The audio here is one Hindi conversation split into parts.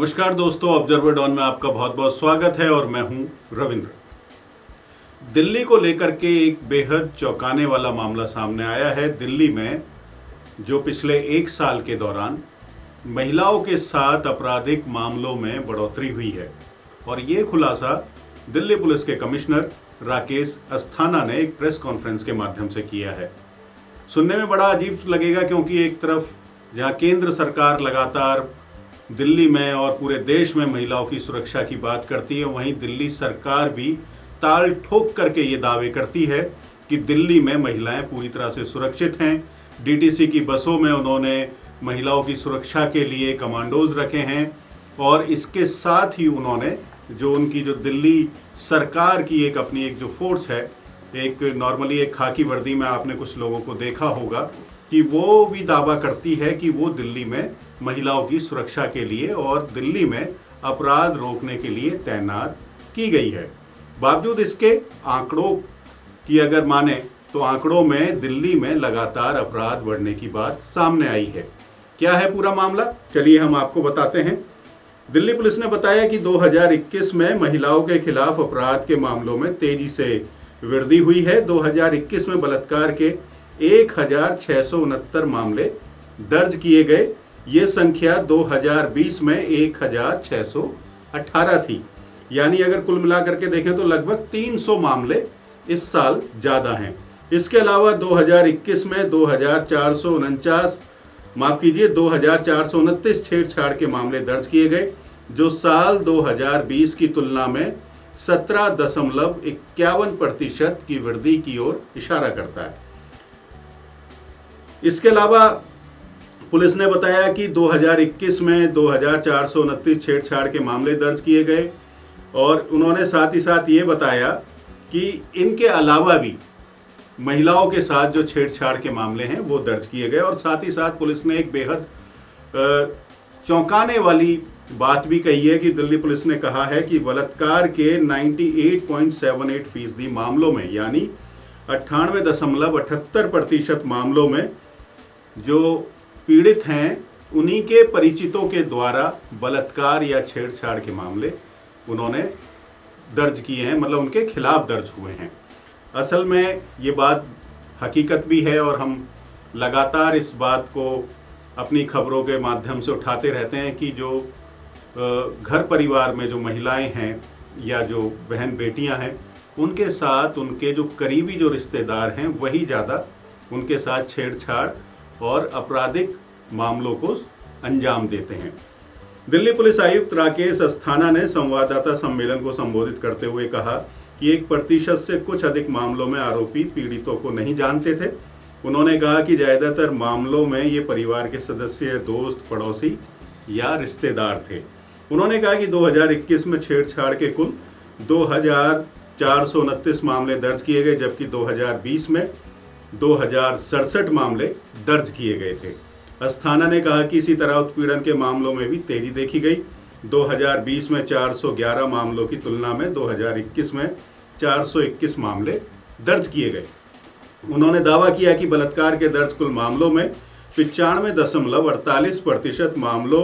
नमस्कार दोस्तों, ऑब्जर्वर डॉन में आपका बहुत बहुत स्वागत है और मैं हूं रविंद्र। दिल्ली को लेकर के एक बेहद चौंकाने वाला मामला सामने आया है। दिल्ली में जो पिछले एक साल के दौरान महिलाओं के साथ आपराधिक मामलों में बढ़ोतरी हुई है और ये खुलासा दिल्ली पुलिस के कमिश्नर राकेश अस्थाना ने एक प्रेस कॉन्फ्रेंस के माध्यम से किया है। सुनने में बड़ा अजीब लगेगा क्योंकि एक तरफ जहां केंद्र सरकार लगातार दिल्ली में और पूरे देश में महिलाओं की सुरक्षा की बात करती है, वहीं दिल्ली सरकार भी ताल ठोक करके ये दावे करती है कि दिल्ली में महिलाएं पूरी तरह से सुरक्षित हैं। डीटीसी की बसों में उन्होंने महिलाओं की सुरक्षा के लिए कमांडोज रखे हैं और इसके साथ ही उन्होंने जो उनकी जो दिल्ली सरकार की एक अपनी एक जो फोर्स है, एक नॉर्मली एक खाकी वर्दी में आपने कुछ लोगों को देखा होगा कि वो भी दावा करती है कि वो दिल्ली में महिलाओं की सुरक्षा के लिए और दिल्ली में अपराध रोकने के लिए तैनात की गई है। बावजूद इसके आंकड़ों की अगर माने तो आंकड़ों में दिल्ली में लगातार अपराध बढ़ने की बात सामने आई है। क्या है पूरा मामला, चलिए हम आपको बताते हैं। दिल्ली पुलिस ने बताया कि 2021 में महिलाओं के खिलाफ अपराध के मामलों में तेजी से वृद्धि हुई है। 2021 में बलात्कार के 1669 मामले दर्ज किए गए। ये संख्या 2020 में 1618 थी, यानी अगर कुल मिलाकर के देखें तो लगभग 300 मामले इस साल ज़्यादा हैं। इसके अलावा 2021 में 2429 छेड़छाड़ के मामले दर्ज किए गए, जो साल 2020 की तुलना में 17.51% की वृद्धि की ओर इशारा करता है। इसके अलावा पुलिस ने बताया कि 2021 में 2429 छेड़छाड़ के मामले दर्ज किए गए और उन्होंने साथ ही साथ ये बताया कि इनके अलावा भी महिलाओं के साथ जो छेड़छाड़ के मामले हैं वो दर्ज किए गए। और साथ ही साथ पुलिस ने एक बेहद चौंकाने वाली बात भी कही है कि दिल्ली पुलिस ने कहा है कि बलात्कार के 98.78% मामलों में, यानी 98.78% मामलों में जो पीड़ित हैं उन्हीं के परिचितों के द्वारा बलात्कार या छेड़छाड़ के मामले उन्होंने दर्ज किए हैं, मतलब उनके खिलाफ दर्ज हुए हैं। असल में ये बात हकीकत भी है और हम लगातार इस बात को अपनी खबरों के माध्यम से उठाते रहते हैं कि जो घर परिवार में जो महिलाएं हैं या जो बहन बेटियां हैं, उनके साथ उनके जो करीबी जो रिश्तेदार हैं वही ज़्यादा उनके साथ छेड़छाड़ और आपराधिक मामलों को अंजाम देते हैं। दिल्ली पुलिस आयुक्त राकेश अस्थाना ने संवाददाता सम्मेलन को संबोधित करते हुए कहा कि 1% से कुछ अधिक मामलों में आरोपी पीड़ितों को नहीं जानते थे। उन्होंने कहा कि ज़्यादातर मामलों में ये परिवार के सदस्य, दोस्त, पड़ोसी या रिश्तेदार थे। उन्होंने कहा कि 2021 में छेड़छाड़ के कुल 2429 मामले दर्ज किए गए, जबकि 2020 में 2067 मामले दर्ज किए गए थे। अस्थाना ने कहा कि इसी तरह उत्पीड़न के मामलों में भी तेजी देखी गई। 2020 में 411 मामलों की तुलना में 2021 में 421 मामले दर्ज किए गए। उन्होंने दावा किया कि बलात्कार के दर्ज कुल मामलों में 95.48% मामलों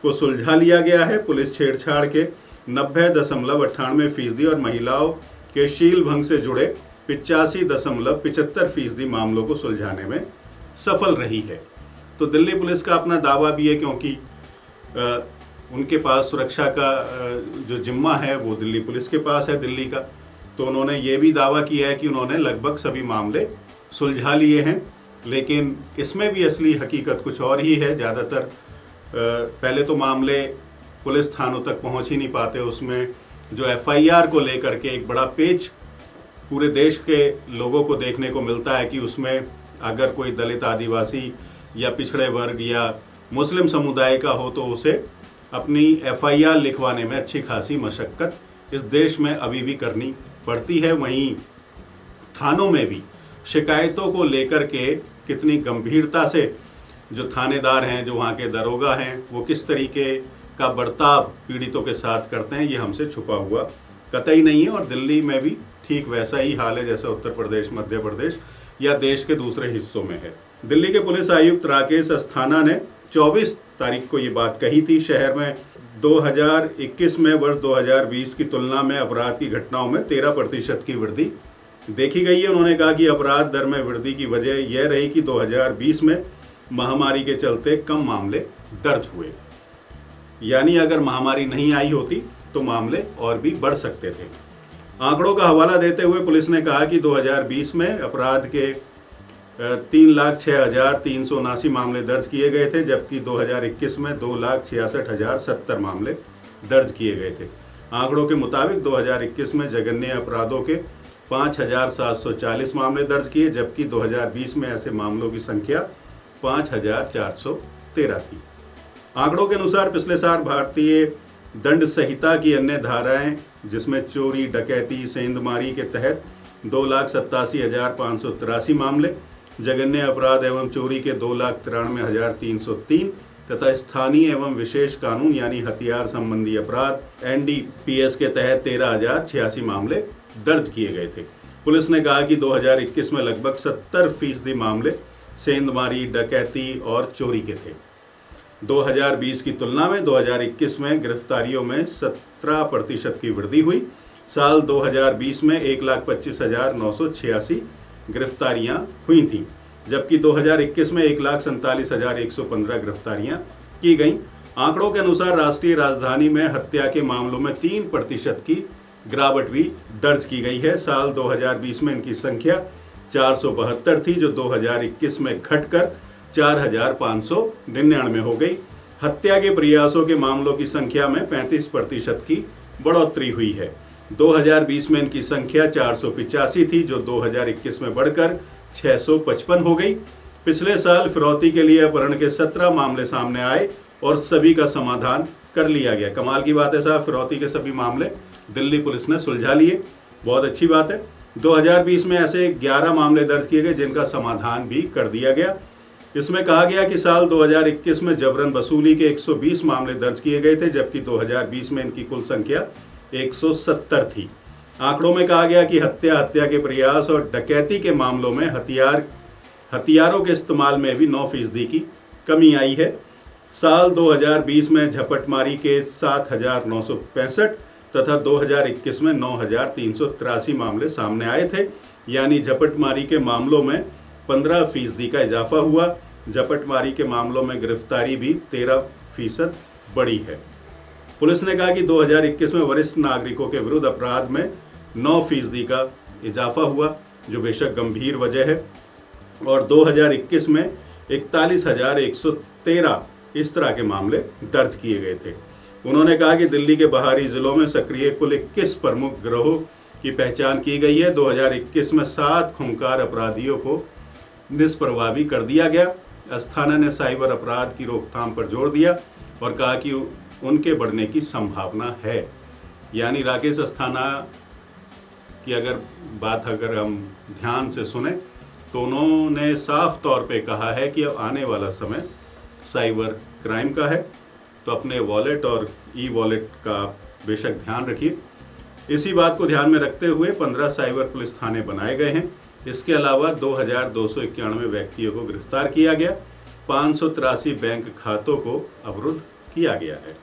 को सुलझा लिया गया है। पुलिस छेड़छाड़ के 90.98% और महिलाओं के शील भंग से जुड़े 85.75% मामलों को सुलझाने में सफल रही है। तो दिल्ली पुलिस का अपना दावा भी है क्योंकि उनके पास सुरक्षा का जो जिम्मा है वो दिल्ली पुलिस के पास है, दिल्ली का। तो उन्होंने ये भी दावा किया है कि उन्होंने लगभग सभी मामले सुलझा लिए हैं, लेकिन इसमें भी असली हकीकत कुछ और ही है। ज़्यादातर पहले तो मामले पुलिस थानों तक पहुंच ही नहीं पाते। उसमें जो FIR को लेकर के एक बड़ा पेच पूरे देश के लोगों को देखने को मिलता है कि उसमें अगर कोई दलित, आदिवासी या पिछड़े वर्ग या मुस्लिम समुदाय का हो तो उसे अपनी FIR लिखवाने में अच्छी खासी मशक्क़त इस देश में अभी भी करनी पड़ती है। वहीं थानों में भी शिकायतों को लेकर के कितनी गंभीरता से जो थानेदार हैं, जो वहाँ के दरोगा हैं, वो किस तरीके का बर्ताव पीड़ितों के साथ करते हैं, ये हमसे छुपा हुआ कतई नहीं है। और दिल्ली में भी ठीक वैसा ही हाल है जैसे उत्तर प्रदेश, मध्य प्रदेश या देश के दूसरे हिस्सों में है। दिल्ली के पुलिस आयुक्त राकेश अस्थाना ने 24 तारीख को ये बात कही थी। शहर में 2021 में वर्ष 2020 की तुलना में अपराध की घटनाओं में 13% की वृद्धि देखी गई है। उन्होंने कहा कि अपराध दर में वृद्धि की वजह यह रही कि 2020 में महामारी के चलते कम मामले दर्ज हुए, यानी अगर महामारी नहीं आई होती तो मामले और भी बढ़ सकते थे। आंकड़ों का हवाला देते हुए पुलिस ने कहा कि 2020 में अपराध के 3,06,379 मामले दर्ज किए गए थे, जबकि 2021 में 2,66,070 मामले दर्ज किए गए थे। आंकड़ों के मुताबिक 2021 में जघन्य अपराधों के 5,740 मामले दर्ज किए, जबकि 2020 में ऐसे मामलों की संख्या 5,413 थी। आंकड़ों के अनुसार पिछले साल भारतीय दंड संहिता की अन्य धाराएं, जिसमें चोरी, डकैती, सेंधमारी के तहत 2,87,583 मामले, जघन्य अपराध एवं चोरी के 2,93,303 तथा स्थानीय एवं विशेष कानून यानी हथियार संबंधी अपराध NDPS के तहत 13,086 मामले दर्ज किए गए थे। पुलिस ने कहा कि 2021 में लगभग 70% मामले सेंधमारी, डकैती और चोरी के थे। 2020 की तुलना में 2021 में गिरफ्तारियों में 17% की वृद्धि हुई। साल 2020 में 1,25,986 गिरफ्तारियां हुई थीं, जबकि 2021 में 1,47,115 गिरफ्तारियां की गईं। आंकड़ों के अनुसार राष्ट्रीय राजधानी में हत्या के मामलों में 3% की गिरावट भी दर्ज की गई है। साल 2020 में इनकी संख्या 472 थी, जो 2021 में घटकर 4,599 हो गई। हत्या के प्रयासों के मामलों की संख्या में 35% की बढ़ोतरी हुई है। 2020 में इनकी संख्या 485 थी, जो 2021 में बढ़कर 655 हो गई। पिछले साल फिरौती के लिए अपहरण के 17 मामले सामने आए और सभी का समाधान कर लिया गया। कमाल की बात है साहब, फिरौती के सभी मामले दिल्ली पुलिस ने सुलझा लिए, बहुत अच्छी बात है। 2020 में ऐसे 11 मामले दर्ज किए गए जिनका समाधान भी कर दिया गया। इसमें कहा गया कि साल 2021 में जबरन वसूली के 120 मामले दर्ज किए गए थे, जबकि 2020 में इनकी कुल संख्या 170 थी। आंकड़ों में कहा गया कि हत्या के प्रयास और डकैती के मामलों में हथियारों के इस्तेमाल में भी 9% की कमी आई है। साल 2020 में झपटमारी के 7,965 तथा 2021 में 9,383 मामले सामने आए थे, यानी झपटमारी के मामलों में 15% का इजाफा हुआ। झपटमारी के मामलों में गिरफ्तारी भी 13% बढ़ी है। पुलिस ने कहा कि 2021 में वरिष्ठ नागरिकों के विरुद्ध अपराध में 9% का इजाफा हुआ, जो बेशक गंभीर वजह है, और 2021 में 41,113 इस तरह के मामले दर्ज किए गए थे। उन्होंने कहा कि दिल्ली के बाहरी जिलों में सक्रिय कुल 21 प्रमुख गिरोहों की पहचान की गई है। 2021 में 7 खूंखार अपराधियों को निष्प्रभावी भी कर दिया गया। अस्थाना ने साइबर अपराध की रोकथाम पर जोर दिया और कहा कि उनके बढ़ने की संभावना है। यानी राकेश अस्थाना की अगर हम ध्यान से सुने तो उन्होंने साफ तौर पे कहा है कि अब आने वाला समय साइबर क्राइम का है, तो अपने वॉलेट और ई-वॉलेट का बेशक ध्यान रखिए। इसी बात को ध्यान में रखते हुए 15 साइबर पुलिस थाने बनाए गए हैं। इसके अलावा 2,291 व्यक्तियों को गिरफ्तार किया गया, 583 बैंक खातों को अवरुद्ध किया गया है।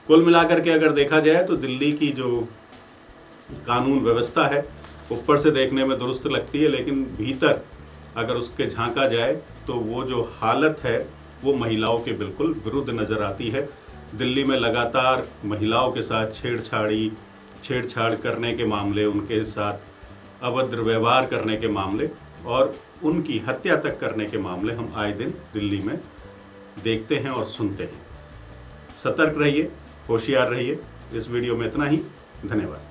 कुल मिलाकर के अगर देखा जाए तो दिल्ली की जो कानून व्यवस्था है ऊपर से देखने में दुरुस्त लगती है, लेकिन भीतर अगर उसके झांका जाए तो वो जो हालत है वो महिलाओं के बिल्कुल विरुद्ध नज़र आती है। दिल्ली में लगातार महिलाओं के साथ छेड़छाड़ करने के मामले, उनके साथ अभद्र व्यवहार करने के मामले और उनकी हत्या तक करने के मामले हम आए दिन दिल्ली में देखते हैं और सुनते हैं। सतर्क रहिए, होशियार रहिए। इस वीडियो में इतना ही। धन्यवाद।